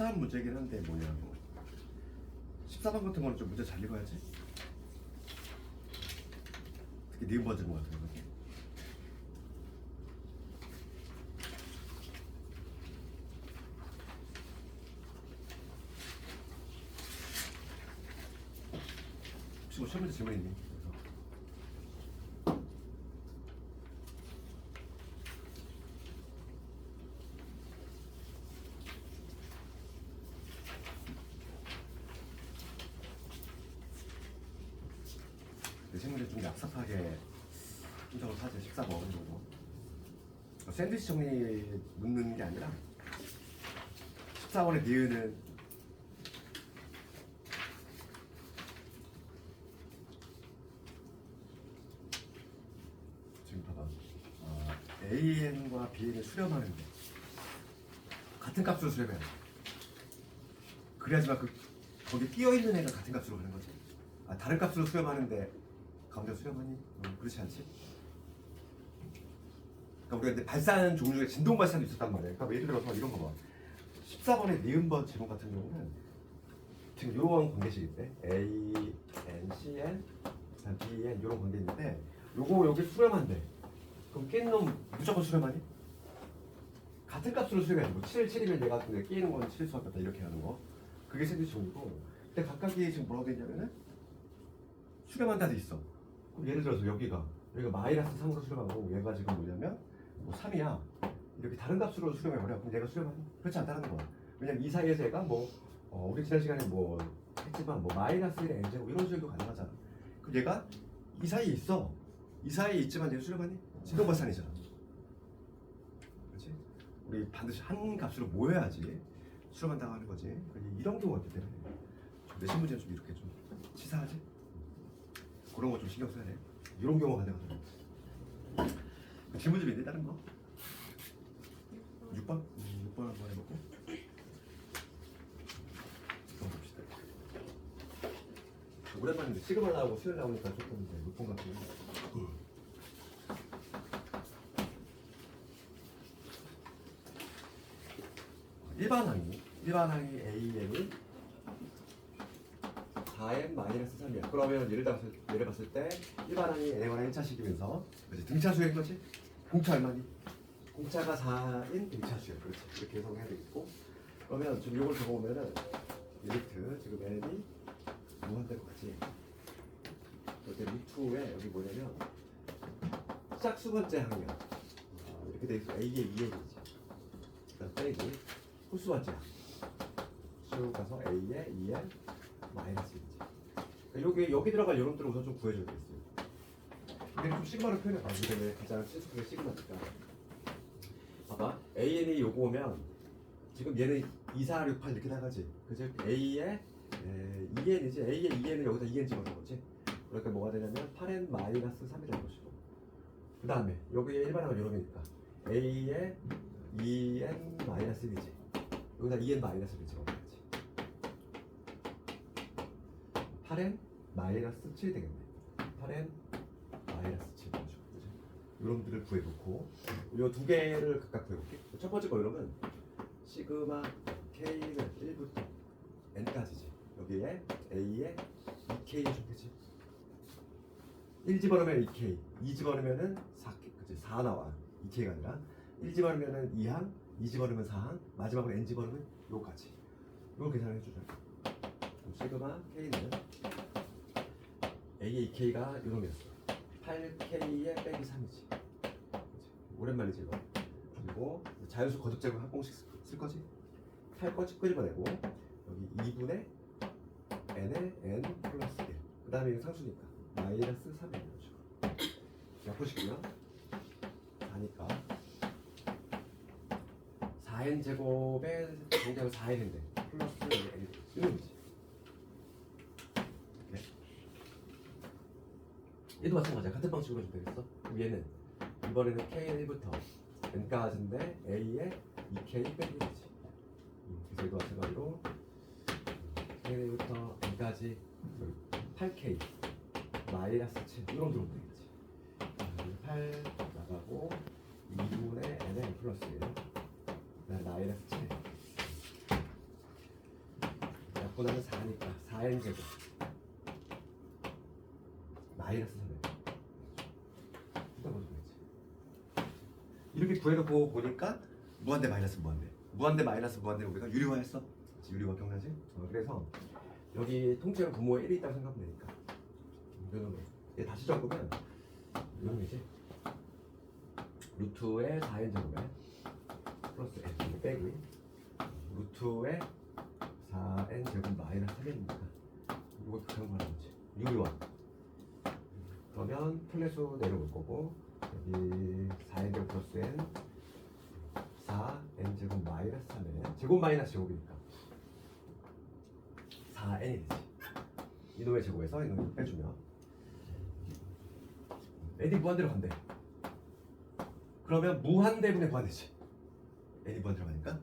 치사한 문제이긴 한데 뭐냐고. 14번 같은 거는 좀 문제 잘 읽어야지. 특히 니은 버전 같은 거. 혹시 뭐 시험 문제 질문 있니? 내 친구들 좀 얍삽하게 인정을 하지. 14번 정도. 샌드위치 정리 묻는 게 아니라 14번의 니은은 지금 봐봐. AN과 BN을 수렴하는데 같은 값으로 수렴해야 돼. 그래야지만 거기 끼어있는 애가 같은 값으로 가는 거지. 다른 값으로 수렴하는데 가운데 수렴하니? 그렇지 않지? 그러니까 우리가 이제 발산 종류의 진동 발산도 있었단 말이야. 그러니까 예를 들어서 이런 거 봐. 14번의 니은번 지문 같은 경우는 지금 이런 관계식인데 A, N, C, N, B, N 이런 관계인데 요거 여기 수렴한대. 그럼 끼는 놈 무조건 수렴하니? 같은 값으로 수렴해야지. 뭐 7, 7이면 얘가 근데 끼는 건 7일 수밖에 없다 이렇게 하는 거. 그게 샌드위치 종이고. 근데 각각이 지금 뭐라고 돼 있냐면은 수렴한다 돼 있어. 그럼 예를 들어서 여기가 마이너스 3으로 수렴하고 얘가 지금 뭐냐면 뭐 3이야. 이렇게 다른 값으로 수렴해버려. 그럼 얘가 수렴하니? 그렇지 않다는 거야. 왜냐면 이 사이에서 얘가 우리 지난 시간에 뭐 했지만 뭐 마이너스 1의 n제곱 이런 식으로 가능하잖아. 그럼 얘가 이 사이에 있어. 이 사이에 있지만 얘가 수렴하니? 진동발산이잖아. 그렇지? 우리 반드시 한 값으로 모여야지 수렴한다고 하는 거지. 이런 경우가 있기 때문에 내신 문제는 좀 이렇게 좀 치사하지? 그런 거 좀 신경 써야 돼. 이런 경우가 가능하더라고. 질문 좀 있네, 다른 거? 6번? 6번 한번 해볼게. 6번 봅시다. 오랜만인데 시그마 나오고 수열 나오니까 조금 이제 6번 같은 거. 일반 항이 AN이 4n-3이야. 그러면 예를 봤을 때 일반 항이 n에 1차식이면서 등차수인 거지? 공차 얼마니? 공차가 4인 등차수야. 그렇지. 이렇게 해석해야 되겠고. 그러면 지금 이걸 적어보면은 리미트 지금 n이 무한될 것 같지? 이렇게 루트에 여기 뭐냐면 짝수번째 항이야. 이렇게 돼 있어. A의 2n이지. 그다음 빼기 홀수번째 항. 쭉 가서 A의 2n 마이너스 1이지. 그러니까 여기 들어갈 요놈들을 우선 좀 구해줘야겠어요. 근데 좀 시그마로 표현해봐. 그다음에 가장 친숙하게 시그마니까. 봐봐. AN이 요거 오면 지금 얘는 2, 4, 6, 8 이렇게 나가지. 그죠? A의 2n이지. A의 2n을 여기다 2n 집어넣은 거지. 그러니까 뭐가 되냐면 8n 마이너스 3이 되는 것이고. 그 다음에 여기에 일반항은 요놈이니까 A의 2n 마이너스 1이지. 여기다 2n 마이너스 1을 집어넣어야지. 8n 마이너스 7 되겠네. 8n 마이너스 7 그죠? 이놈들을 구해놓고 이 두 개를 각각 구해볼게. 첫 번째 거 이러면 시그마 k는 1부터 n까지지. 여기에 a에 2k 좋겠지. 1 집어넣으면 2k, 2 집어넣으면 4k, 그치? 4 나와. 2k가 아니라 1 집어넣으면 2항, 2 집어넣으면 4항, 마지막으로 n 집어넣으면 요까지. 이걸 계산해주자. 시그마 k는 a의 2k가 요놈이었어. 8k에 빼기 3이지. 오랜만이지 이거. 그리고 자연수 거듭 제곱 항공식 쓸 거지. 8 끄집어내고 여기 2분의 n에 n 플러스 1. 그 다음에 이거 상수니까 마이너스 3이 되죠. 약분식이요. 4니까 4n 제곱에 정답은 4n인데 플러스 n 이놈이지. 얘도 마찬가지야. 같은 방식으로 해주면 되겠어? 그럼 얘는 이번에는 k는 1부터 n까지인데 a에 2k 빼기 1이지. 그래서 얘도 마찬가지로 k는 1부터 n까지 8k 마이너스 7 이런 들어오면 되겠지. 8 나가고 2분의 n에 n 플러스 1 마이너스 7 분하면 4니까 4n 제곱 마이너스 3n. 이렇게 구해놓고 보니까 무한대 마이너스 무한대 마이너스 무한대를 우리가 유리화했어. 유리화 기억나지? 그래서 여기 통째로 분모에 1이 있다고 생각하면 되니까 얘 다시 적으면 이런 거지. 루트의 4n 제곱에 플러스 n 빼기 루트의 4n 제곱 마이너스 3n이니까 이거 그런 거 하는 거지. 유리화. 그러면 플랫수 내려올 거고 여기 4n 제곱 플러스 n 4n 제곱 마이너스 3n 제곱 마이너스 제곱이니까 4n이 되지. 이놈의 제곱에서 이놈을 빼주면 n이 무한대로 간대. 그러면 무한대분의 무한대지. n이 무한대로 가니까.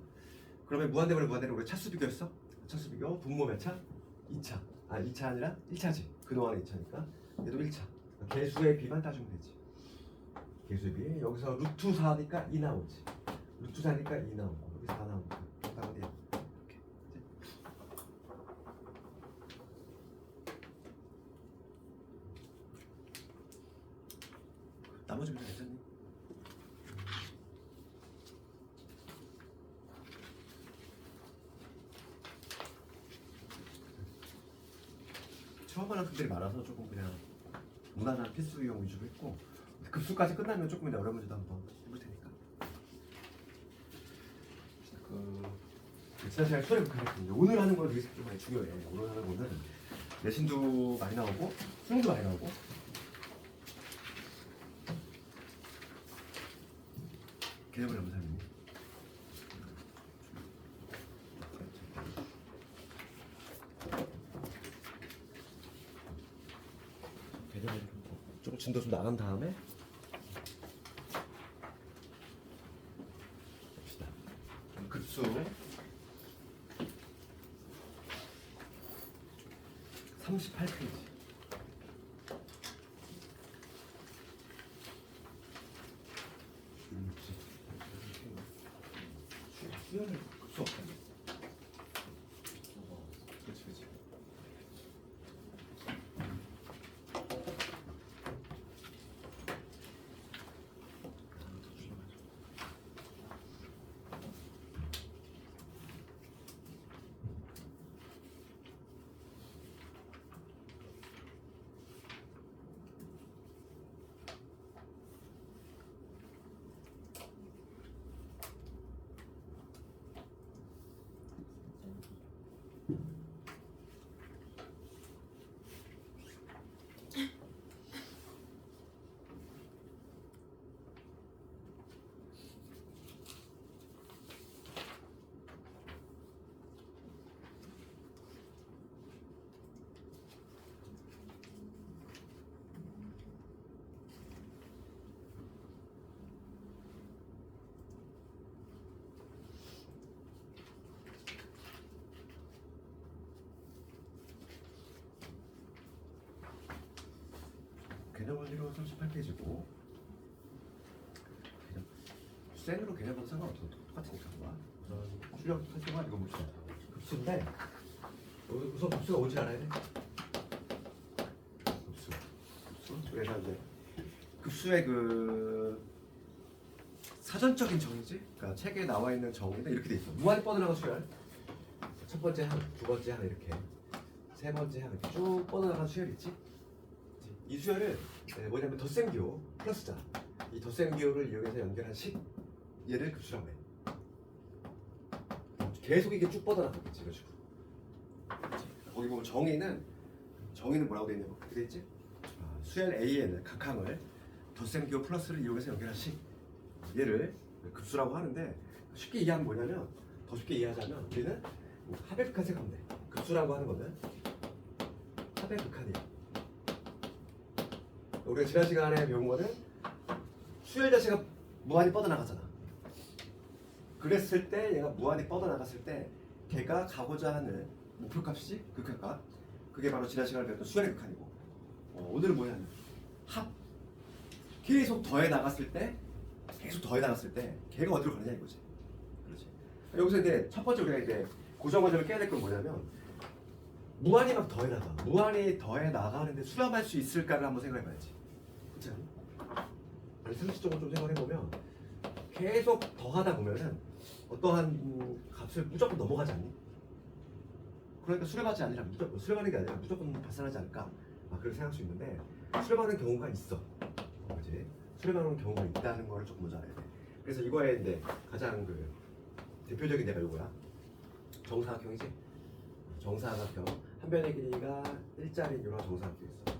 그러면 무한대분의 무한대로 우리가 차수 비교했어. 차수 비교 분모 몇 차? 2차. 2차 아니라 1차지. 그동안에 2차니까 얘도 1차. 개수의 비만 따주면 되지. 개수의 비. 여기서 루트 4니까 2 나오지. 루트 4니까 2 나오고 여기 4 나오니까 딱 어디야? 이렇게. 나머지 문제 괜찮니? 처음 하는 분들이 많아서 조금 그냥 무난한 필수 유형 위주로 했고 급수까지 끝나면 조금 이제 어려운 문제도 한번 해볼 테니까. 지난 시간에 수행 극한했거든요. 오늘 하는 거 되게 좀 많이 중요해. 오늘 하는 거는 내신도 많이 나오고 수능도 많이 나오고 개념을 한번 살리니 개념을 좀 진도 좀 나간 다음에 봅시다. 급수 38페이지. 수열을 급수 없다니. 그렇지 그렇지. 개념 원리로 38페이지고 쌩으로 개념은 상관없어. 똑같으니까 봐. 우선 출력 설정화 이거 묻히자. 급수인데 우선 급수가 뭔지 알아야 돼. 급수. 그래서 이제 급수의 그 사전적인 정의지. 그러니까 책에 나와 있는 정의는 이렇게 돼 있어. 무한히 뻗어나간 수열. 첫 번째 항, 두 번째 항 이렇게, 세 번째 항 이렇게 쭉 뻗어나간 수열 있지. 이 수열을 뭐냐면 덧셈 기호 플러스잖아. 이 덧셈 기호를 이용해서 연결한 식, 얘를 급수라고 해. 계속 이게 쭉 뻗어나가겠지, 이런 식으로. 거기 보면 정의는 뭐라고 돼 있냐고 그렇게 돼 있지? 수열 A에는 각 항을 덧셈 기호 플러스를 이용해서 연결한 식, 얘를 급수라고 하는데 쉽게 이해하면 뭐냐면, 더 쉽게 이해하자면 우리는 합의 극한 생각하면 돼. 급수라고 하는 거는 합의 극한이야. 우리가 지난 시간에 배운 거는 수열 자체가 무한히 뻗어나가잖아. 그랬을 때 얘가 무한히 뻗어나갔을 때 걔가 가고자 하는 목표값이지, 극한값. 그게 바로 지난 시간에 배웠던 수열의 극한이고, 오늘은 뭐냐, 합. 계속 더해 나갔을 때 걔가 어디로 가느냐 이거지. 그렇지. 여기서 이제 첫 번째 우리가 이제 고정관점을 깨야 될 건 뭐냐면, 무한히 막 더해 나가. 무한히 더해 나가는데 수렴할 수 있을까를 한번 생각해 봐야지. 그렇지 않아? 아니 상식적으로 좀 생각해 보면 계속 더하다 보면은 어떠한 값을 무조건 넘어가지 않니? 그러니까 수렴하지 아니라 무조건 수렴하는 게 아니라 무조건 발산하지 않을까? 그렇게 생각할 수 있는데 수렴하는 경우가 있어. 그렇지? 수렴하는 경우가 있다는 거를 조금 먼저 알아야 돼. 그래서 이거에 이제 가장 그 대표적인 데가 이거야. 정사각형이지. 정사각형 한 변의 길이가 일자리인 이런 정사각형이 있어.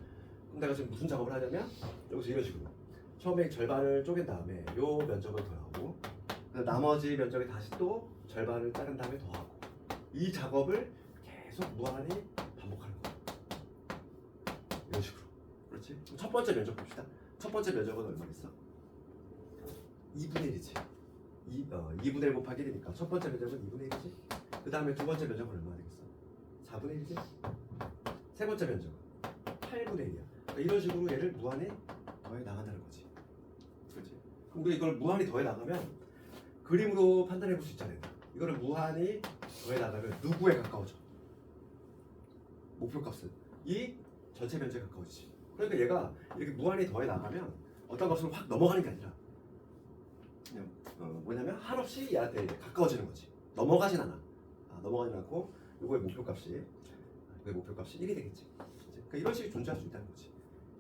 그럼 내가 지금 무슨 작업을 하냐면 여기서 이런 식으로 처음에 절반을 쪼갠 다음에 요 면적을 더하고 나머지 면적에 다시 또 절반을 자른 다음에 더하고 이 작업을 계속 무한히 반복하는 거야. 이런 식으로. 그렇지? 그럼 첫 번째 면적 봅시다. 첫 번째 면적은 얼마겠어? 2분의 1이지. 2분의 1 곱하기 1이니까 첫 번째 면적은 2분의 1이지. 그 다음에 두 번째 면적은 얼마 되겠어? 4분의 1이지. 세 번째 면적은 8분의 1이야. 그러니까 이런 식으로 얘를 무한히 더해 나간다는 거지. 그렇지? 그럼 우리가 이걸 무한히 더해 나가면 그림으로 판단해 볼 수 있잖아요. 이거를 무한히 더해 나가면 누구에 가까워져? 목표값은 이 전체 면적에 가까워지지. 그러니까 얘가 이렇게 무한히 더해 나가면 어떤 값으로 확 넘어가는 게 아니라 그냥 뭐냐면 한없이 얘한테 가까워지는 거지. 넘어가진 않아. 넘어가진 않고 요거의 목표값이 1이 되겠지. 그러니까 이런 식이 존재할 수 있다는 거지.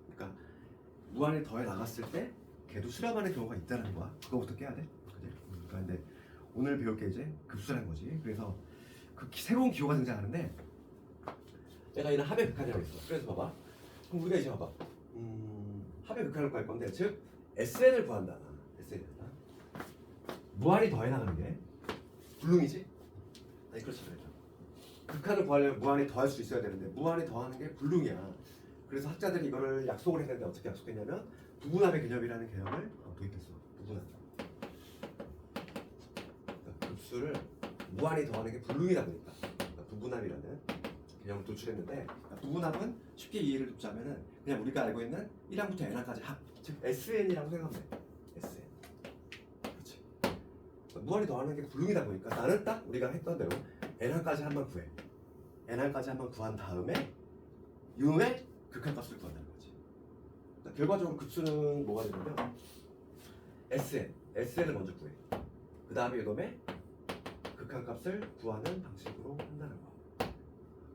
그러니까 무한히 더해 나갔을 때 걔도 수렴하는 경우가 있다는 거야. 그거부터 깨야 돼. 그지? 그러니까 근데 오늘 배울 게 이제 급수라는 거지. 그래서 그 새로운 기호가 등장하는데 내가 이런 합의 극한이라고 했어. 그래서 봐봐. 그럼 우리가 이제 봐봐. 합의 극한을 구할 건데 즉 SN을 구한다. SN을 무한히 더해 나가는 게 불능이지? 아니 그렇지 그래. 극한을 구하려면 무한히 더할 수 있어야 되는데 무한히 더하는 게 불능이야. 그래서 학자들이 이거를 약속을 했는데 어떻게 약속했냐면 부분합의 개념이라는 개념을 도입했어. 부분합. 그러니까 급수를 무한히 더하는 게 불능이다 보니까 그러니까 부분합이라는 개념을 도출했는데 그러니까 부분합은 쉽게 이해를 돕자면은 그냥 우리가 알고 있는 1항부터 n항까지 합, 즉 SN이라고 생각하면 돼. SN. 그렇지. 그러니까 무한히 더하는 게 불능이다 보니까 나는 딱 우리가 했던 대로 n항까지 한번 구해. n항까지 한번 구한 다음에 이후에 극한값을 구한다는 거지. 그러니까 결과적으로 급수는 뭐가 되냐면 SN을 먼저 구해. 그 다음에 이놈의 극한값을 구하는 방식으로 한다는 거.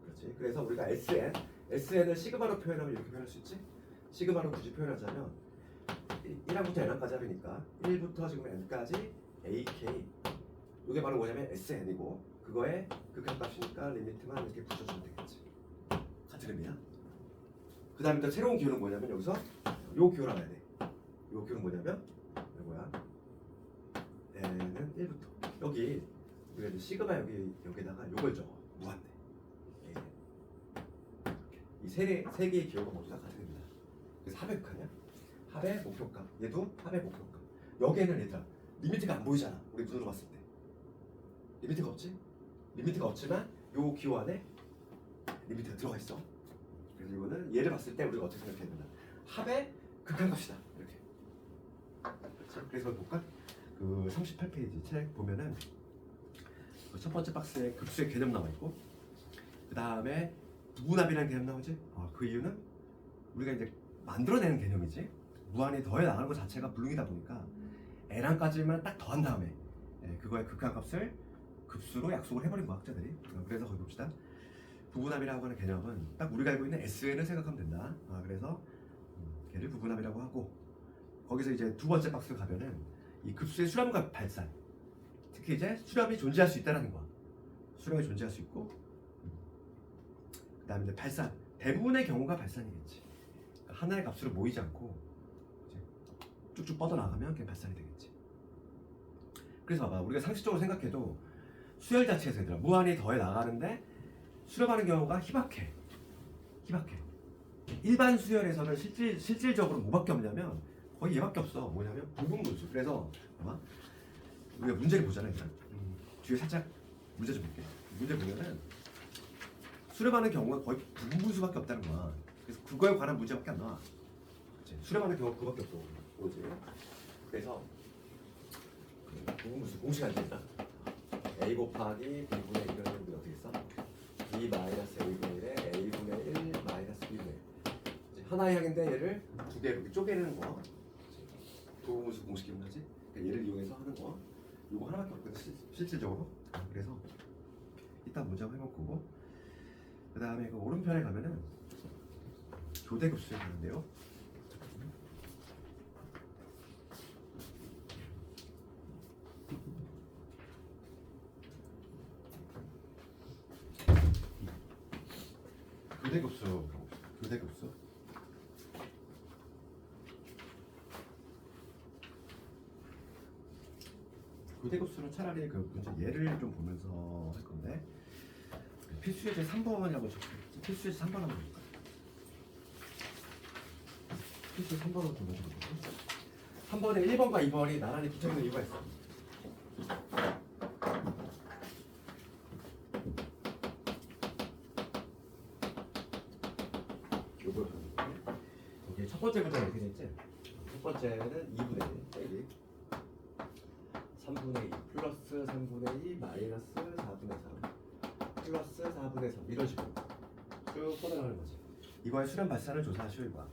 그렇지. 그래서 우리가 SN을 시그마로 표현하면 이렇게 표현할 수 있지. 시그마로 굳이 표현하자면 1항부터 n항까지 하니까 1부터 지금 n까지 AK 이게 바로 뭐냐면 SN이고 그거에 극한값이니까 리미트만 이렇게 붙여주면 되겠지. 같은 의미야. 그 다음에 또 새로운 기호는 뭐냐면 여기서 요 기호를 알아야 돼. 요 기호는 뭐냐면 이거야. n은 1부터 여기 우리가 이제 시그마 여기다가 요걸 적어. 무한대. 이 세 개의 기호가 모두 다 같은 의미다. 그래서 합의 극한이야. 합의 목표값. 얘도 합의 목표값. 여기에는 얘들아 리미트가 안 보이잖아. 우리 눈으로 봤을 때. 리미트가 없지? 리미트가 없지만 요 기호 안에 리미트가 들어가 있어. 그래서 이거는 얘를 봤을 때 우리가 어떻게 생각해야 된다. 합의 극한값이다. 이렇게. 그렇지? 그래서 볼까? 그 38페이지 책 보면은 첫 번째 박스에 급수의 개념 나와 있고 그 다음에 부분합이라는 개념 나오지? 그 이유는 우리가 이제 만들어내는 개념이지. 무한히 더해 나가는 것 자체가 불능이다 보니까 n항까지만 딱 더한 다음에 그거의 극한값을 급수로 약속을 해버린 거 학자들이. 그래서 거기 봅시다. 부분합이라고 하는 개념은 딱 우리가 알고 있는 SN을 생각하면 된다. 그래서 걔를 부분합이라고 하고 거기서 이제 두 번째 박스로 가면은 이 급수의 수렴과 발산, 특히 이제 수렴이 존재할 수 있다는 거야. 수렴이 존재할 수 있고 그 다음에 이제 발산, 대부분의 경우가 발산이겠지. 그러니까 하나의 값으로 모이지 않고 이제 쭉쭉 뻗어나가면 그게 발산이 되겠지. 그래서 봐봐, 우리가 상식적으로 생각해도 수열 자체에서 얘들아 무한히 더해 나가는데 수렴하는 경우가 희박해. 일반 수열에서는 실질적으로 뭐밖에 없냐면 거의 얘밖에 없어. 뭐냐면 부분분수. 그래서 봐봐, 우리가 문제를 보잖아. 일단 뒤에 살짝 문제 좀 볼게. 문제 보면은 수렴하는 경우가 거의 부분분수밖에 없다는 거야. 그래서 그거에 관한 문제밖에 안 나와. 그치? 수렴하는 경우가 그거밖에 없어. 뭐지? 그래서 부분분수 공식 안 된다. A 곱하기 B분의 1을 우리가 어떻게 써? B 마이너스 A분의 1에 하나의 항인데 얘를 두 개로 이렇게 쪼개는 거. 도무수 공식 기억나지? 그러니까 얘를 이용해서 하는 거. 이거 하나밖에 없거든 실질적으로. 그래서 이따 문제 한번 해볼 거고. 그 다음에 그 오른편에 가면은 교대급수에 가는데요. 교대급수 가봅시다. 교대급수. 교대급수는 차라리 그 문제 예를 좀 보면서 할 건데 필수 예제 3번이라고 적혀있지. 필수 예제 3번 한번 볼까? 필수 3번을 좀 먼저 볼까? 한 번에 1번과 2번이 나란히 붙어있는 이유가 있어. 요걸 보는 거예요. 여기 첫 번째 문제가 이렇게 돼 있지? 첫 번째는 2분의 1 빼기 3분의 2 플러스 3분의 2 마이너스 4분의 3 플러스 4분의 3 이런 식으로 쭉 뻗어나가는 거지. 이거의 수렴 발산을 조사하시오 이거야.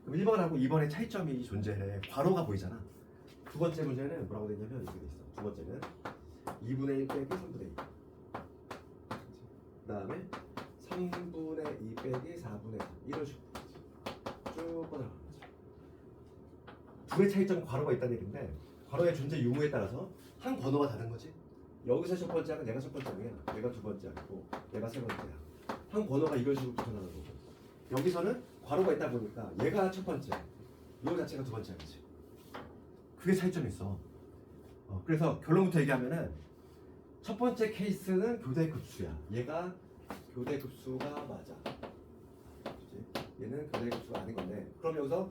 그럼 1번하고 2번의 차이점이 존재해. 괄호가 보이잖아. 두 번째 문제는 뭐라고 되냐면 이렇게 돼 있어. 두 번째는 2분의 1 빼기 3분의 2. 그 다음에 3분의 2 빼기 4분의 3 이런 식으로 쭉 뻗어나가는 거지. 둘의 차이점은 괄호가 있다는 얘기인데 괄호의 존재 유무에 따라서 한 번호가 다른 거지. 여기서 첫 번째 항은 얘가 첫 번째 항이야. 얘가 두 번째 항이고 얘가 세 번째야. 한 번호가 이런 식으로 붙어나가는 거고 여기서는 괄호가 있다 보니까 얘가 첫 번째 요 자체가 두 번째 항이지. 그게 차이점이 있어. 그래서 결론부터 얘기하면은 첫 번째 케이스는 교대급수야. 얘가 교대급수가 맞아. 그치? 얘는 교대급수가 아닌 건데 그럼 여기서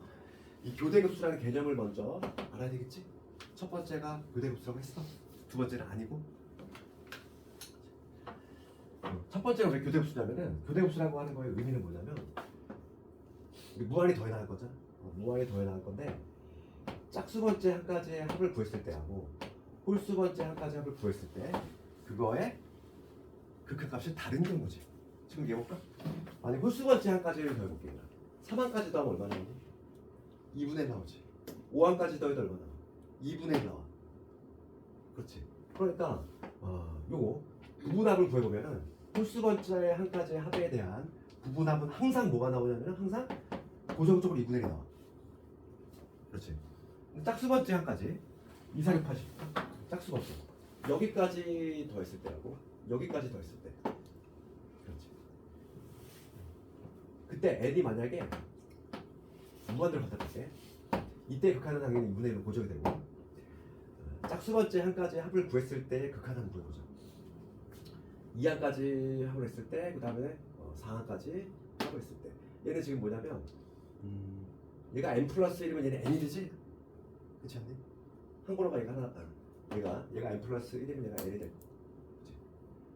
이 교대급수라는 개념을 먼저 알아야 되겠지? 첫 번째가 교대급수라고 했어. 두 번째는 아니고. 첫 번째가 왜 교대급수냐면은 교대급수라고 하는 거의 의미는 뭐냐면 우리 무한히 더해 나갈 거잖아. 무한히 더해 나갈 건데 짝수 번째 한 가지의 합을 구했을 때하고 홀수 번째 한 가지 합을 구했을 때 그거의 극한값이 다른 경우지. 지금 얘기해볼까? 아니 홀수 번째 한 가지를 더해볼게. 3항까지 더하면 얼마 나오니? 2분의 1 나오지. 5항까지 더해도 얼마 나와? 2분의 1 나와. 그렇지. 그러니까 요거 부분합을 구해보면은 홀수 번째 한 가지의 합에 대한 부분합은 항상 뭐가 나오냐면 항상 고정적으로 2분의 1이 나와. 그렇지. 짝수 번째 한 가지 2, 4, 6, 80 짝수 번째 여기까지 더했을 때하고 여기까지 더했을 때 그렇지. 그때 n이 만약에 무한대로 갖다 볼게. 이때 극한은 당연히 2분의 1로 고정이 되고 짝수 번째 한 가지 합을 구했을 때 극한은 구해보자. 2항까지 합을 했을 때 그 다음에 4항까지 합을 했을 때 얘는 지금 뭐냐면 얘가 n 플러스 1이면 얘는 n이 되지? 그렇지 않니? 한글어가 얘가 하나 얘가 n 플러스 1이면 얘가 n이 되고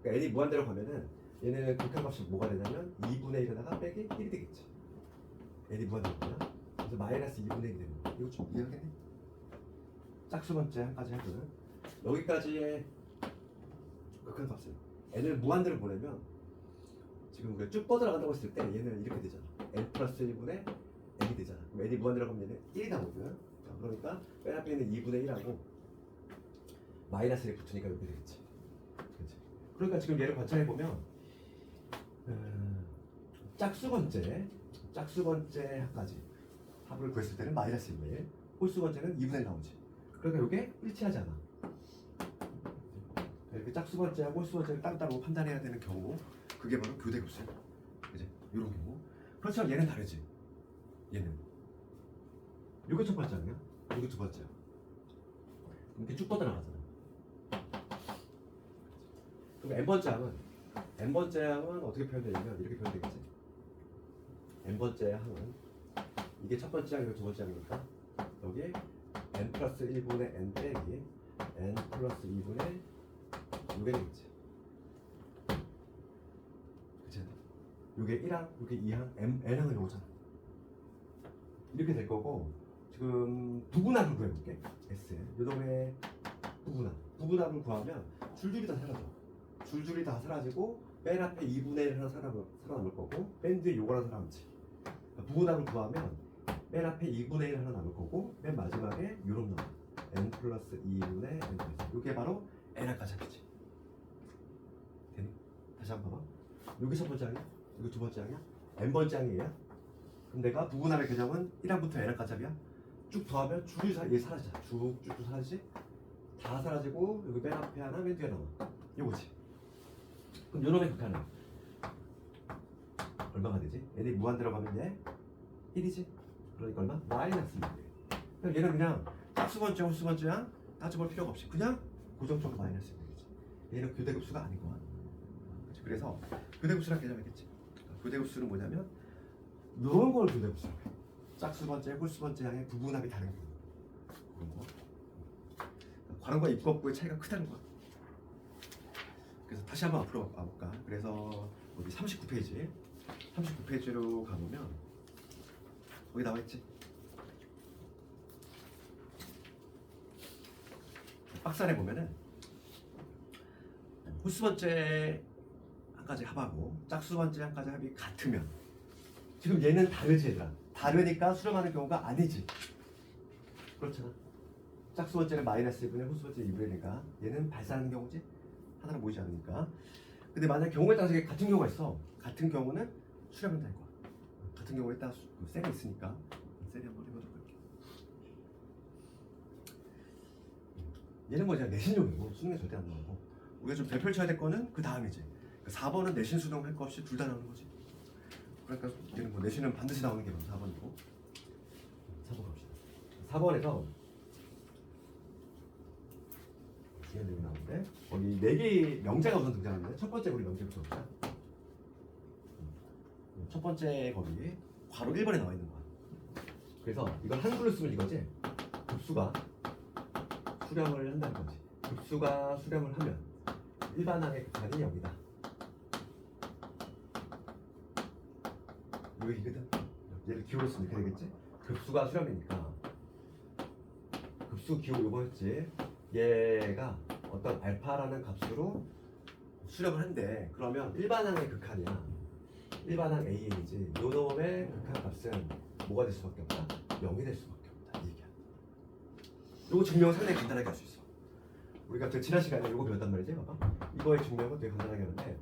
그러니까 n이 무한대로 가면은 얘네는 극한값이 뭐가 되냐면 2분의 1에다가 빼기 1이 되겠지. n이 무한대로 가면 그래서 마이너스 2분의 1이 되는 거야. 이거 좀 이해하겠니? 짝수 번째 한까지 하거든. 여기까지의 극한값을 n을 무한대로 보내면 지금 우리가 쭉 뻗어나간다고 했을 때 얘는 이렇게 되잖아. n 플러스 1분의 n이 되잖아. 그럼 n이 무한대로 가면 얘는 1이 나오거든. 그러니까 맨 앞에 있는 2분의 1하고 마이너스 1이 붙으니까 이렇게 되겠지. 그렇지. 그러니까 지금 얘를 관찰해보면 짝수 번째 합까지 합을 구했을 때는 마이너스 2분의 1 홀수 번째는 2분의 1 나오지. 그러니까 이게 일치하지 않아. 이렇게 짝수 번째하고 홀수 번째를 따로따로 판단해야 되는 경우 그게 바로 교대급수야. 이제 이런 경우. 그렇지만 얘는 다르지. 얘는 이게 첫 번째 아니야? 이게 두 번째야. 이렇게 쭉 뻗어나가잖아. 그럼 n번째 항은 어떻게 표현되냐면 이렇게 표현되겠지. n번째 항은 이게 첫 번째 항이고 두 번째 항이니까 여기 n 플러스 1분의 n 빼기 n 플러스 2분의 요게 되겠지. 그치? 요게 1항, 요게 2항, n항을 오잖아. 이렇게 될 거고 지금 부분합을 구해볼게. S 요놈의 부분합을 구하면 줄줄이 다 사라져. 줄줄이 다 사라지고 맨 앞에 2분의 1 하나 살아남을 거고 맨 뒤에 요거 하나 살아남지. 부분합을 구하면 맨 앞에 2분의 1 하나 남을 거고 맨 마지막에 요런 나와. n 플러스 2분의 n 플러스. 이게 바로 n까지 합이지. 되니? 다시 한번 봐봐. 여기 첫 번째 항이야? 이거 두 번째 항이야? n번째 항이야? 그럼 내가 부분합의 개념은 1항부터 n까지 합이야? 쭉 더하면 줄이 얘 사라지잖아. 쭉쭉 사라지지? 다 사라지고 여기 맨 앞에 하나 맨 뒤에 나와. 요거지. 그럼 요놈의 극한은 얼마가 되지? n이 무한대로 가면 얘 1이지? 그러니까 얼마? 마이너스 1. 그럼 얘는 그냥 짝수번째, 홀수번째랑 따져볼 필요가 없이 그냥 고정적으로 마이너스 1이지. 얘는 교대급수가 아닌 거야. 그치? 그래서 교대급수란 개념이겠지. 교대급수는 뭐냐면 이런 걸 교대급수라고 해. 짝수번째, 홀수번째 향의 부분합이 다른 거. 그런 거. 괄호과 입구의 차이가 크다는 거야. 그래서 다시 한번 앞으로 가볼까. 그래서 여기 39페이지 39페이지로 가보면 거기 나와있지. 박스 안에 보면은 홀수번째 한까지 합하고 짝수번째 한까지 합이 같으면 지금 얘는 다르지 얘들아. 다르니까 수렴하는 경우가 아니지. 그렇잖아. 짝수번째는 마이너스 1분의 홀수번째 2분의 1이니까 얘는 발산하는 경우지. 하나로 모이지 않으니까. 근데 만약 경우에 따라서 같은 경우가 있어. 같은 경우는 수렴한다 이거야. 같은 경우에 따라 셀이 있으니까 셀이 한번 해보도록 할게요. 얘는 뭐냐 내신용이고 수능에 절대 안 나오고 우리가 좀 되펼쳐야 될 거는 그 다음이지. 4번은 내신 수능 할 거 없이 둘 다 나오는 거지. 그러니까 얘는 뭐 내신은 반드시 나오는 게 4번이고 4번 갑시다. 4번에서 중요한 내용이 나오는데 거기 4개의 명제가 우선 등장하는데 첫 번째 우리 명제부터 봅시다. 첫 번째 거기 괄호 1번에 나와 있는 거야. 그래서 이걸 한글로 쓰면 이거지. 급수가 수렴을 한다는 거지. 급수가 수렴을 하면 일반항의 극한이 0이다. 여기거든. 얘를 기호로 쓰면 이렇게 되겠지. 급수가 수렴이니까 급수 기호 요거였지. 얘가 어떤 알파라는 값으로 수렴을 한대. 그러면 일반항의 극한이야. 일반항 AN이지. 요놈의 극한 값은 뭐가 될 수밖에 없다? 0이 될 수밖에 없다. 이 얘기야. 요거 증명은 상당히 간단하게 할 수 있어. 우리가 지난 시간에 요거 배웠단 말이지. 봐봐. 이거의 증명은 되게 간단하게 하는데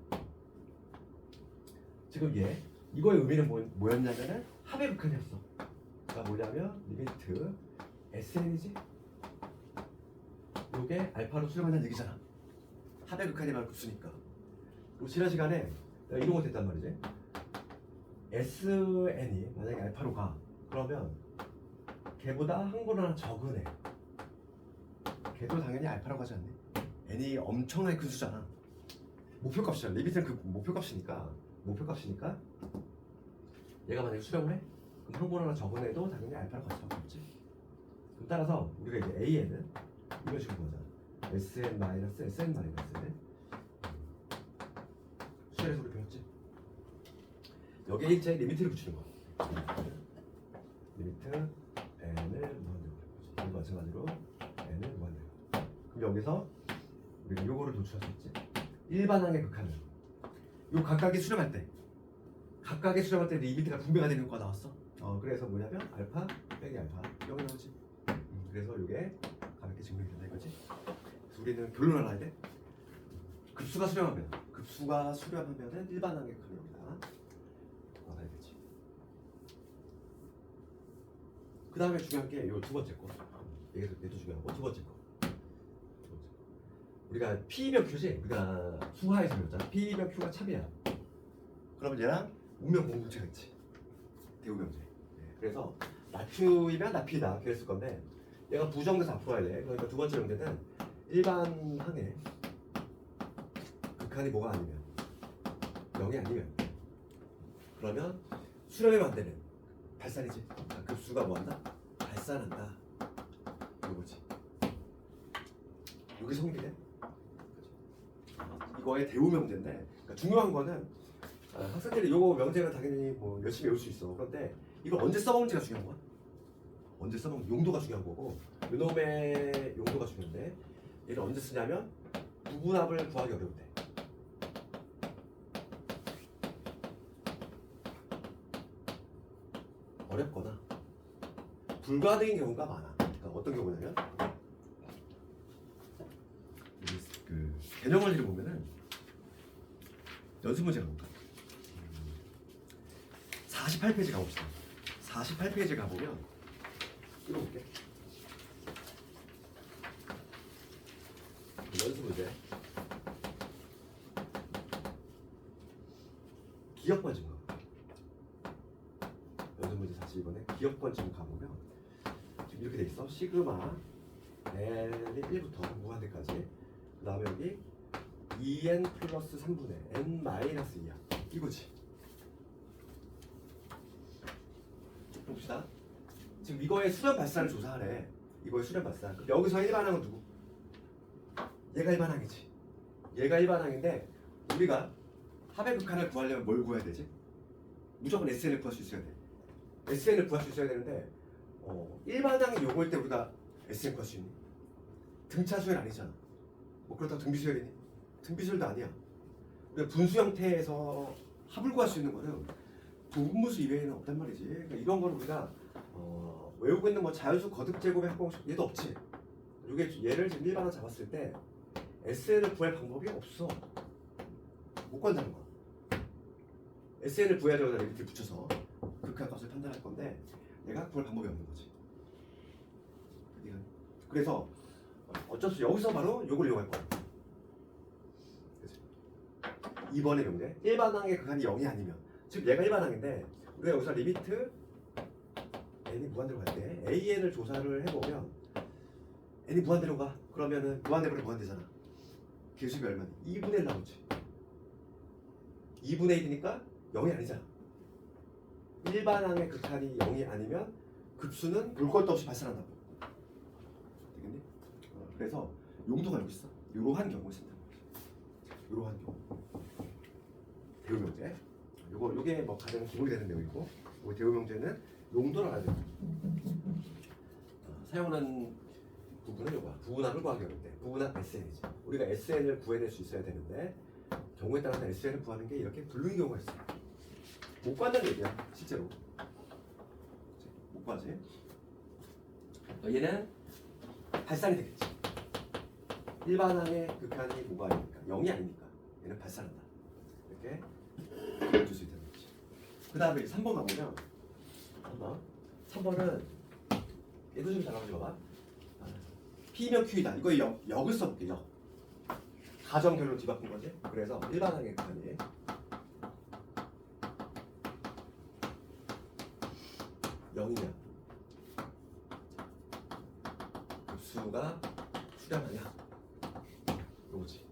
지금 이거의 의미는 뭐였냐면은 합의 극한이었어. 그러니까 뭐냐면 리미트 SN이지. 요게 알파로 수렴한다는 얘기잖아. 합의 극한이 바로 급수니까. 그리고 지난 시간에 내가 이런 거 됐단 말이지. SN이 만약에 알파로 가 그러면 걔보다 한 번 하나 적은 애 걔도 당연히 알파로 가지 않니? n이 엄청나게 큰 수잖아. 목표값이잖아. 리미트는 그 목표값이니까 얘가 만약에 수렴을 해? 그럼 한 번 하나 적은 애도 당연히 알파로 갈 수밖에 없지. 그럼 따라서 우리가 이제 AN은 이런 식으로 보잖아. SN-SN- 수열에서 우리 배웠지? 여기에 이제 리미트를 붙이는 거야. 리미트 n을 무한대로 그리고 마찬가지로 n을 무한대로. 그럼 여기서 우리가 요거를 도출할 수 있지. 일반항의 극한은 요 각각이 수렴할 때 리미트가 분배가 되는 거가 나왔어. 그래서 뭐냐면 알파 빼기 알파 0이 나오지. 그래서 요게 가볍게 증명이 된다 이거지. 그래서 우리는 결론을 알아야 돼. 급수가 수렴하면은 일반항의 극한이 0이다. 알아야겠지. 그 다음에 중요한 게 요 두 번째 거. 얘도 중요하고 두 번째 거. 우리가 P면 Q지? 우리가 수하에서 배웠잖아. P면 Q가 참이야. 그러면 얘랑 운명 공동체가 있지. 대우명제. 그래서 나Q이면 나P다. 그랬을 건데 얘가 부정돼서 앞으로 와야 돼. 그러니까 두 번째 명제는 일반항에 극한이 뭐가 아니면 0이 아니면 그러면 수렴의 반대는 발산이지. 급수가 뭐한다? 발산한다. 이거지. 여기 성립이네. 이거의 대우명제인데 그러니까 중요한 거는 학생들이 이거 명제는 당연히 뭐 열심히 외울 수 있어. 그런데 이걸 언제 써먹는지가 중요한 거야. 언제 써먹는 용도가 중요한 거고 요놈의 용도가 중요한데 얘를 언제 쓰냐면 부분합을 구하기 어려울 때. 어렵거나 불가능인 경우가 많아. 그러니까 어떤 경우냐면 그 개념 원리를 보면은 연습 문제 가볼까? 48페이지 가봅시다. 48페이지 가보면 읽어볼게. 연습 문제. 기억권 증거. 연습 문제 42번에 기억권 증거 가보면 지금 이렇게 돼 있어. 시그마 L이 1부터 무한대까지. 그 다음에 여기 2n 플러스 3분의 n 마이너스 2야. 이거지. 쭉 봅시다. 지금 이거의 수렴 발산을 조사하래. 이거의 수렴 발산. 그럼 여기서 일반항은 누구? 얘가 일반항이지. 얘가 일반항인데 우리가 합의 극한을 구하려면 뭘 구해야 되지? 무조건 SN을 구할 수 있어야 돼. SN을 구할 수 있어야 되는데 일반항이 요거일 때 우리가 SN 구할 수 있니? 등차수열 아니잖아. 뭐 그렇다고 등비수열이니? 등비수열도 아니야. 우리가 분수 형태에서 합을 구할 수 있는 거는 부분무수 이외에는 없단 말이지. 그러니까 이런 거를 우리가 외우고 있는 뭐 자연수 거듭 제곱의 합공식 얘도 없지. 이게 얘를 지금 일반항 잡았을 때 SN을 구할 방법이 없어. 못 구한다는 거야. SN을 구해야 되거나 이렇게 붙여서 극한값을 판단할 건데 얘가 구할 방법이 없는 거지. 그래서 어쩔 수 여기서 바로 요걸 이용할 거야. 그치? 2번의 경우에 일반항의 극한이 0이 아니면 즉 얘가 일반항인데 우리가 여기서 리미트 n이 무한대로 갈 때 an을 조사를 해보면 n이 무한대로 가. 그러면은 무한대로 무한대잖아. 계수가 얼마니? 2분의 1 나오지. 2분의 1이니까 0이 아니잖아. 일반항의 극한이 0이 아니면 급수는 볼 것도 없이 발산한다고. 되겠니? 그래서 용도가 여기 있어. 이러한 경우에 쓴다. 이러한 경우. 대우 명제. 요게 뭐 가장 기본이 되는 내용이고, 이 대우 명제는 용도를 알아야 돼. 사용하는 부분은 요거야. 부분합을 구하기 어려울 때. 부분합 SN이지. 우리가 SN을 구해낼 수 있어야 되는데 경우에 따라서 SN을 구하는 게 이렇게 불능인 경우가 있어. 못 구한다는 얘기야. 실제로. 못 구하지. 얘는 발산이 되겠지. 일반항의 극한이 뭐가 아니니까 0이 아니니까 얘는 발산한다. 이렇게 줄 수 있다는 거지. 그 다음에 3번 가보면 3번은 얘도 좀 잘 나오지. P면 Q이다. 이거 역을 써볼게. 역. 가정결로 뒤바꾼 거지. 그래서 일반항의 극한이 0이냐 급수가 수렴하냐 이거지.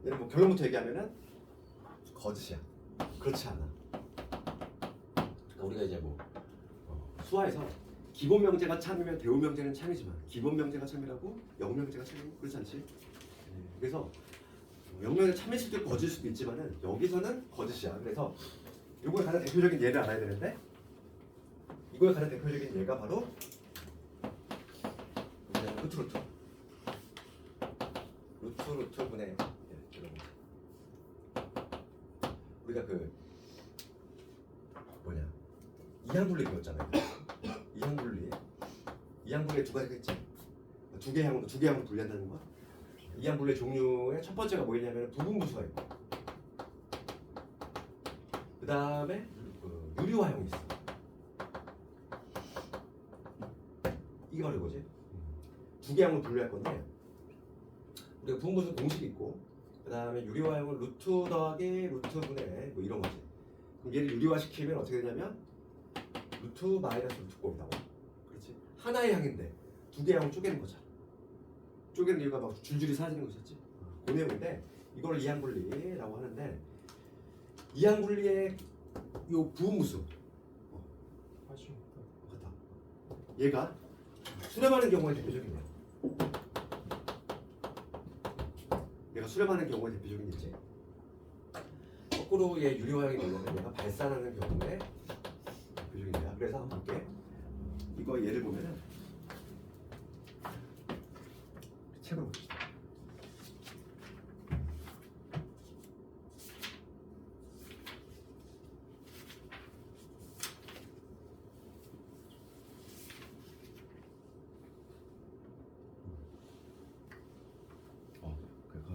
얘는 뭐 결론부터 얘기하면은 거짓이야. 그렇지 않아. 그러니까 우리가 이제 뭐 수화에서 기본 명제가 참이면 대우 명제는 참이지만 기본 명제가 참이라고 영 명제가 참이고 그렇지 않지. 그래서 영 명제 참일 수도 있고 거짓일 수도 있지만은 여기서는 거짓이야. 그래서 이거에 가장 대표적인 예를 알아야 되는데 이거에 가장 대표적인 예가 바로 루트 분의 이런 거. 우리가 그 뭐냐 이항분리 배웠잖아요. 이항분리 두 가지가 있지. 두 개 항으로 분리한다는 거야. 이항분리 종류의 첫 번째가 뭐냐면 부분무수가 있고, 그 다음에 유리화형이 있어. 이게 바로 이거지. 두 개 항으로 분류할 건데 우리가 부분무수 공식이 있고, 그 다음에 유리화형은 루트 더하기 루트 분의 뭐 이런 거지. 그럼 얘를 유리화 시키면 어떻게 되냐면 루트 마이너스 루트 곱이 나와. 그렇지? 하나의 항인데 두 개의 항을 쪼개는 거잖아. 쪼개는 이유가 막 줄줄이 사라지는 거 있었지. 그 내용인데 이걸 이항분리라고 하는데 이항분리의 요 부분무수 같다. 얘가 수렴하는 경우에 대표적인 거야. 얘가 수렴하는 경우에 대표적인 예지. 거꾸로 얘 유리화형이 되려면 얘가 발산하는 경우에 대표적인 예야. 그래서 한번 볼게. 이거 예를 보면은 책을 봅시다.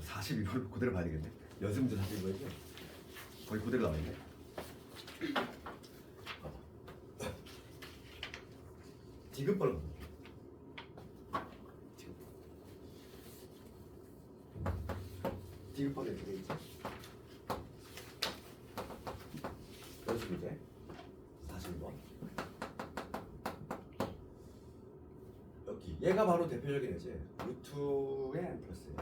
42번 그대로 봐야 되겠네. 연습 문제 42번이죠. 거의 그대로 나와 있네. 디귿번호. 디귿번호 이렇게 돼 있지. 연습 문제 42번. 여기 얘가 바로 대표적인 예제. 루트의 n 플러스 1.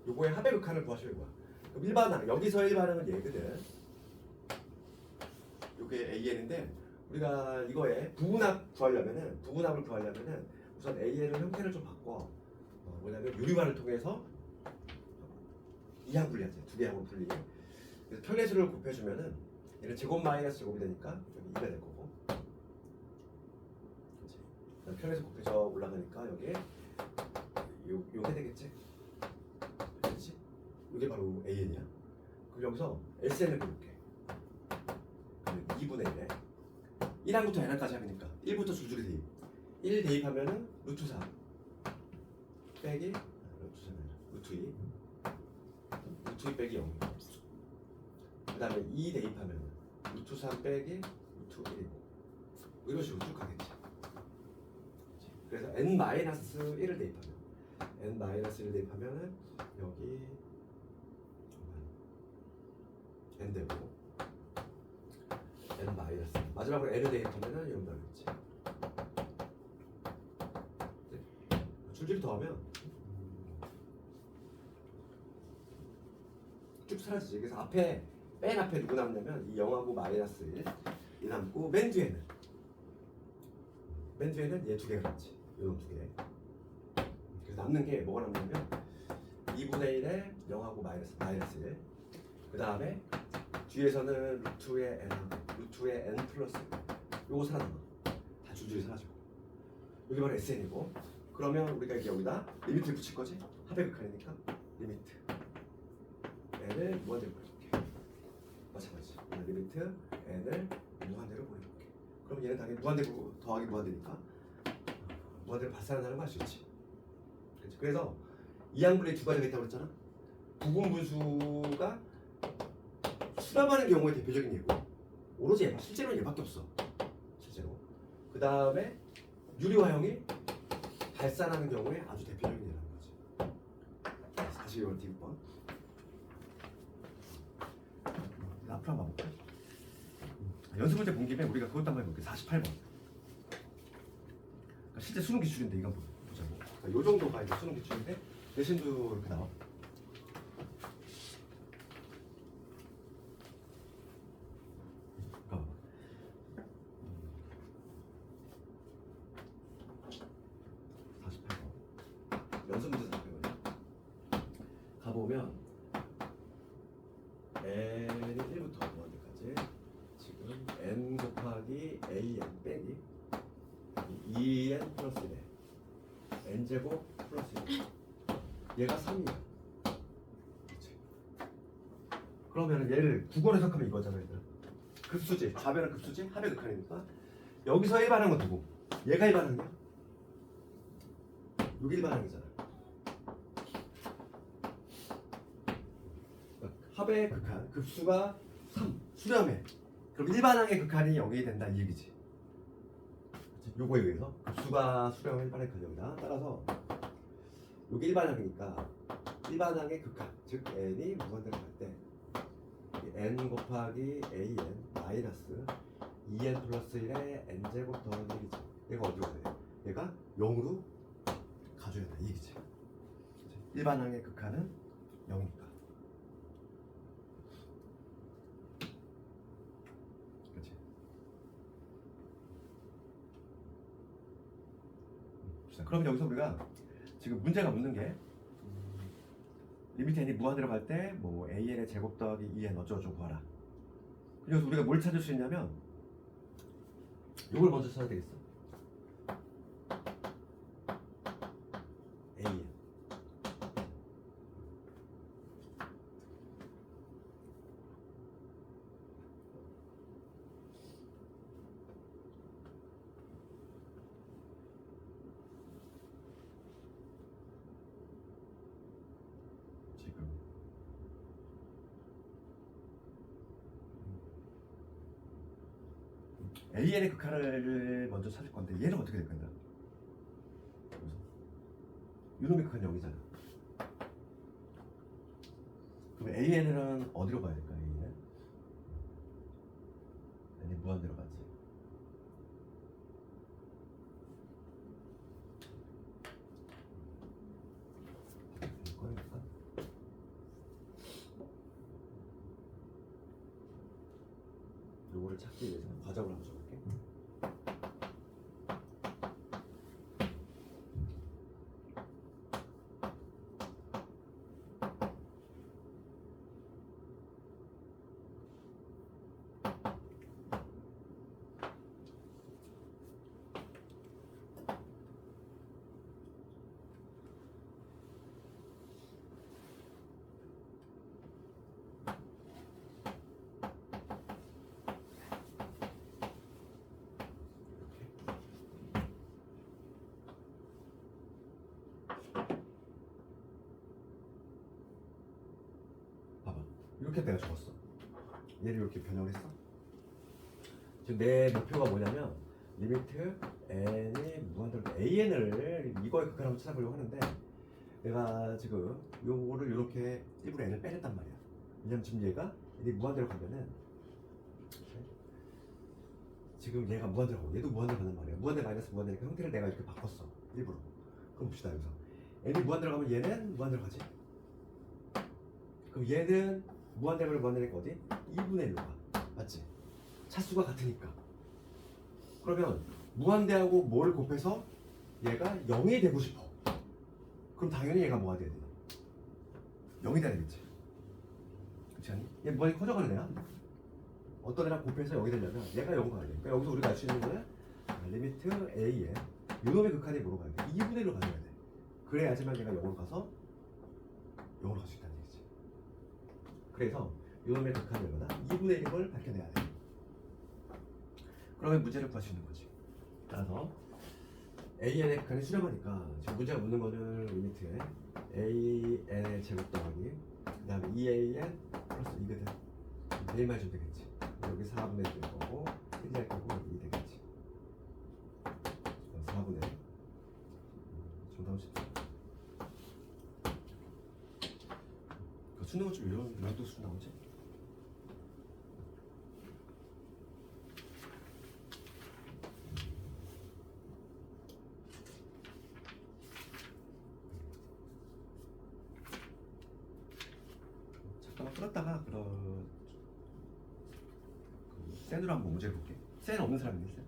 요거의 합의 극한을 구하시는 거야. 그럼 일반항, 여기서 일반항은 얘거든. 요게 AN인데 우리가 이거에 부분합 부분합을 구하려면은 우선 AN을 형태를 좀 바꿔. 뭐냐면 유리화를 통해서 이항 분리하지. 두 개 항을 분리. 그래서 편례수를 곱해주면은 얘는 제곱 마이너스 제곱이 되니까 여기 2가 될 거고. 그렇지. 편례수 곱해져 올라가니까 여기에 요게 되겠지. 그렇지? 이게 바로 AN이야. 그럼 여기서 SN을 볼게. 그럼 2분의 1에 1항부터 n항까지 하니까 1부터 줄줄이 대입. 1 대입하면은 루트 3 빼기 루트 2 루트 2 빼기 0. 그 다음에 2 대입하면은 루트 3 빼기 루트 1이고 이런 식으로 쭉 가겠지. 그래서 n-1을 대입하면 n-1을 대입하면은 여기 n 되고 n 마이너스 마지막으로 n을 대입하면은 이런 거 나오겠지. 줄줄이 더하면 쭉 사라지지. 그래서 앞에 맨 앞에 누구 남냐면 이 0하고 마이너스 1이 남고 맨 뒤에는 얘 두 개가 남지. 이런 두 개. 그래서 남는 게 뭐가 남냐면 2분의 1에 0하고 마이너스 1. 그 다음에 뒤에서는 루트의 n 플러스 1. 요거 살아남아. 다 줄줄이 사라지고. 여기 바로 SN이고. 그러면 우리가 이제 여기다 리미트를 붙일 거지? 합의 극한이니까 리미트 n을 무한대로 보내볼게. 마찬가지. 리미트 n을 무한대로 보내볼게. 그럼 얘는 당연히 무한대로 더하기 무한대니까 무한대로 발산한다는 걸 알 수 있지. 그래서 이항분의 두 가지가 있다고 그랬잖아. 부분분수가 수렴하는 경우에 대표적인 예고 오로지 얘 실제로는 얘밖에 없어. 실제로. 그 다음에 유리화형이 발산하는 경우에 아주 대표적인 예라는 거지. 42번 디귿번. 앞으로 한번 봐볼까? 연습 문제 본 김에 우리가 그것도 한번 해볼게. 48번. 그러니까 실제 수능 기출인데 이거 한번 보자고. 그러니까 요 정도가 이제 수능 기출인데 내신도 이렇게 나와. 연습 문제 48번이야. 가보면 n이 1부터 무한대까지 지금 n 곱하기 an 빼기 2n 플러스 1에 n제곱 플러스 1 얘가 3이야. 그렇지. 그러면 얘를 국어로 해석하면 이거잖아. 얘들아. 급수지. 좌변은 급수지. 합의 극한이니까 여기서 일반항은 누구? 얘가 일반항이야. 여기 일반항이잖아. 합의 극한, 급수가 3, 수렴해. 그럼 일반항의 극한이 0이 된다 이 얘기지. 요거에 의해서 급수가 수렴 일반항의 극한이다. 따라서 요게 일반항이니까 일반항의 극한, 즉 n이 무한대로 갈 때 n 곱하기 an 마이너스 2n 플러스 1에 n제곱 더하기 1이지. 얘가 어디로 돼? 얘가 0으로 가줘야 돼 이 얘기지. 일반항의 극한은 0이니까. 그럼 여기서 우리가 지금 문제가 묻는 게 리미트 n이 무한대로 갈 때 뭐 an의 제곱 더하기 2n 어쩌고저쩌고 구하라. 그래서 우리가 뭘 찾을 수 있냐면 이걸 먼저 찾아야 되겠어. an 지금. AN의 극한을 먼저 찾을 건데 얘는 어떻게 될 거냐? 요놈의 극한 0이잖아. 그럼 AN은 어디로 가야 될까? AN은? 아니 무한대로 가지. 꺼내볼까? 요거를 찾기 위해서 과정을 한번 줘볼게. 봐봐. 이렇게 내가 적었어. 얘를 이렇게 변형을 했어. 지금 내 목표가 뭐냐면 리미트 n이 무한대로 an을 이거의 극한으로 찾아보려고 하는데 내가 지금 요거를 이렇게 일부러 n을 빼냈단 말이야. 왜냐면 지금 얘가 이게 무한대로 가면은 지금 얘가 무한대로 가고 얘도 무한대로 간단 말이야. 무한대 마이너스 무한대니까 형태를 내가 이렇게 바꿨어. 일부러. 그럼 봅시다 여기서 n이 무한대로 가면 얘는 무한대로 가지. 그럼 얘는 무한대로 무한대니까 어디? 2분의 1로 가. 맞지? 차수가 같으니까. 그러면 무한대하고 뭘 곱해서 얘가 0이 되고 싶어. 그럼 당연히 얘가 뭐가 돼야 돼? 0이 돼야 되겠지. 그렇지 않니? 얘 무한이 커져가는 애야. 어떤 애랑 곱해서 0이 되려면 얘가 0 가야 돼. 그러니까 여기서 우리가 알 수 있는 거는 리미트 a에 요놈의 극한이 뭐로 가야 돼? 2분의 1로 가져야 돼. 그래야지만 얘가 0으로 가서 0으로 갈 수 있다는 얘기지. 그래서 요놈의 극한이 얼마나? 2분의 1을 밝혀내야 돼. 그러면 문제를 구할 수 있는 거지. 따라서 AN의 극한이 수렴하니까 지금 문제가 묻는 거는 리미트에 AN의 제곱 더하기 그 다음에 2AN 플러스 2거든. 내일만 해주면 되겠지. 여기 4분의 1될 거고 1이 될 거고 2 되겠지. 4분의 1 정답은 10. 그 수능은 좀 이런 뜻으로 나오지? 잠깐만 끌었다가 센으로 한번 문제 볼게. 센 없는 사람 있어요?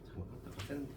잠깐만 끌었다가 센